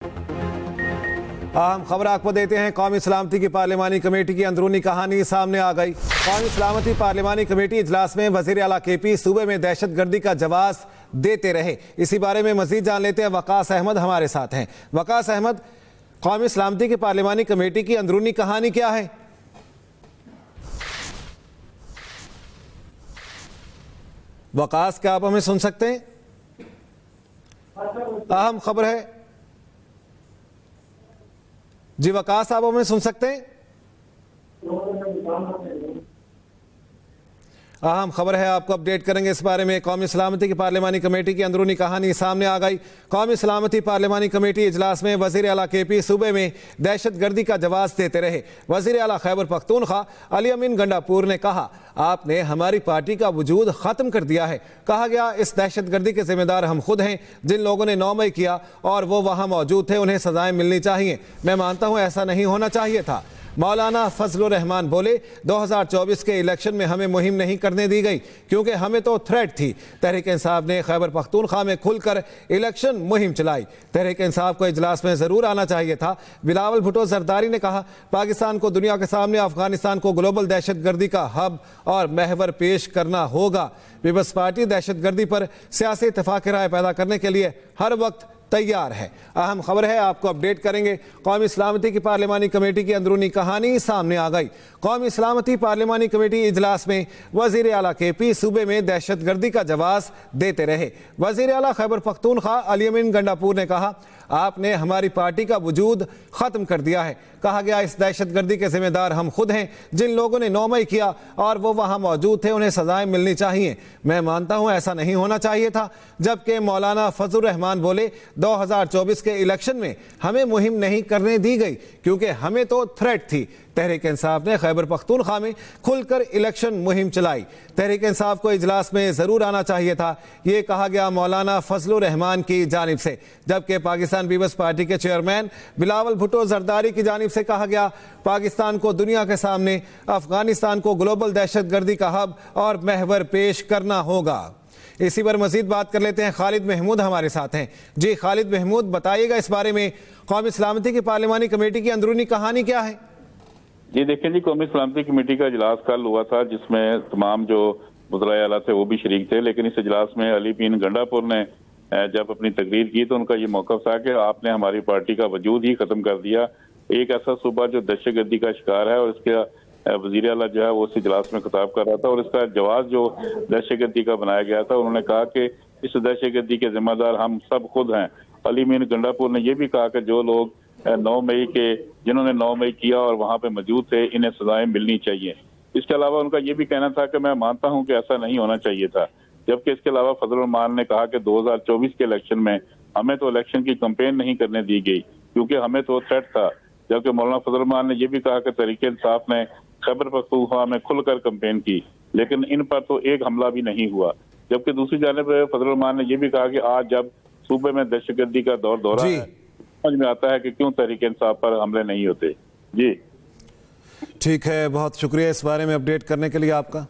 अहम खबर आपको देते हैं। कौमी सलामती की पार्लिमानी कमेटी की अंदरूनी कहानी सामने आ गई। कौमी सलामती पार्लिमानी कमेटी इजलास में वजीर आला KP सूबे में दहशतगर्दी का जवाब देते रहे। इसी बारे में मजीद जान लेते हैं। वकास अहमद हमारे साथ हैं। वकास अहमद, कौमी सलामती की पार्लिमानी कमेटी की अंदरूनी कहानी क्या है? वकास, क्या आप हमें सुन सकते हैं? अहम खबर है जी। वकास, आप हमें सुन सकते हैं? अहम खबर है, आपको अपडेट करेंगे इस बारे में। कौमी सलामती की पार्लिमानी कमेटी की अंदरूनी कहानी सामने आ गई। कौमी सलामती पार्लिमानी कमेटी इजलास में वजीर आला KP सूबे में दहशतगर्दी का जवाब देते रहे। वजीर आला खैबर पख्तूनख्वा अली अमीन गंडापुर ने कहा, आपने हमारी पार्टी का वजूद ख़त्म कर दिया है। कहा गया, इस दहशतगर्दी के जिम्मेदार हम खुद हैं। जिन लोगों ने 9 मई किया और वो वहाँ मौजूद थे, उन्हें सजाएं मिलनी चाहिए। मैं मानता हूँ ऐसा नहीं होना चाहिए था। मौलाना फजलुर रहमान बोले, 2024 के इलेक्शन में हमें मुहिम नहीं करने दी गई क्योंकि हमें तो थ्रेट थी। तहरीक इंसाफ ने खैबर पख्तूनख्वा में खुलकर इलेक्शन मुहिम चलाई। तहरीक इंसाफ को इजलास में ज़रूर आना चाहिए था। बिलावल भुट्टो जरदारी ने कहा, पाकिस्तान को दुनिया के सामने अफगानिस्तान को ग्लोबल दहशतगर्दी का हब और महवर पेश करना होगा। पीपल्स पार्टी दहशतगर्दी पर सियासी इत्तेफाक राय पैदा करने के लिए हर वक्त तैयार है। अहम खबर है, आपको अपडेट करेंगे। कौमी सलामती की पार्लिमानी कमेटी की अंदरूनी कहानी सामने आ गई। कौमी सलामती पार्लिमानी कमेटी इजलास में वजीर आला KP सूबे में दहशतगर्दी का जवाब देते रहे। वजीर आला खैबर पख्तूनख्वा अली अमीन गंडापुर ने कहा, आपने हमारी पार्टी का वजूद ख़त्म कर दिया है। कहा गया, इस दहशतगर्दी के जिम्मेदार हम खुद हैं। जिन लोगों ने 9 मई किया और वो वहाँ मौजूद थे, उन्हें सजाएं मिलनी चाहिए। मैं मानता हूँ ऐसा नहीं होना चाहिए था। जबकि मौलाना फजलुर रहमान बोले, 2024 के इलेक्शन में हमें मुहिम नहीं करने दी गई क्योंकि हमें तो थ्रेट थी। तहरीक इंसाफ ने खैबर पख्तूनख्वा में खुलकर इलेक्शन मुहिम चलाई। तहरीक इंसाफ को इजलास में ज़रूर आना चाहिए था, ये कहा गया मौलाना फजलुर रहमान की जानिब से। जबकि पाकिस्तान पीपल्स पार्टी के चेयरमैन बिलावल भुट्टो जरदारी की जानिब से कहा गया, पाकिस्तान को दुनिया के सामने अफगानिस्तान को ग्लोबल दहशतगर्दी का हब और महवर पेश करना होगा। इसी पर मजीद बात कर लेते हैं। खालिद महमूद हमारे साथ हैं। जी खालिद महमूद, बताइएगा इस बारे में, कौमी सलामती की पार्लिमानी कमेटी की अंदरूनी कहानी क्या है? जी देखें जी, कौमी सलामती कमेटी का इजलास कल हुआ था जिसमें तमाम जो वज़राए आला थे वो भी शरीक थे। लेकिन इस इजलास में अली अमीन गंडापुर ने जब अपनी तकरीर की तो उनका ये मौक़िफ़ था कि आपने हमारी पार्टी का वजूद ही ख़त्म कर दिया। एक ऐसा सूबा जो दहशतगर्दी का शिकार है और इसके वज़ीर आला जो है वो इस इजलास में खिताब कर रहा था और इसका जवाब जो दहशतगर्दी का बनाया गया था, उन्होंने कहा कि इस दहशतगर्दी के जिम्मेदार हम सब खुद हैं। अली अमीन गंडापुर ने यह भी कहा कि जो लोग 9 मई के जिन्होंने 9 मई किया और वहाँ पे मौजूद थे, इन्हें सजाएं मिलनी चाहिए। इसके अलावा उनका ये भी कहना था कि मैं मानता हूँ कि ऐसा नहीं होना चाहिए था। जबकि इसके अलावा फजलुर रहमान ने कहा कि 2024 के इलेक्शन में हमें तो इलेक्शन की कैंपेन नहीं करने दी गई क्योंकि हमें तो थ्रेट था। जबकि मौलाना फजलुर रहमान ने यह भी कहा कि तहरीक इंसाफ ने खैबर पख्तूनख्वा में खुलकर कैंपेन की लेकिन इन पर तो एक हमला भी नहीं हुआ। जबकि दूसरी जानिब फजलुर रहमान ने यह भी कहा कि आज जब सूबे में दहशतगर्दी का दौरा है, समझ में आता है कि क्यों तहरीक इंसाफ पर हमले नहीं होते। जी ठीक है, बहुत शुक्रिया इस बारे में अपडेट करने के लिए आपका।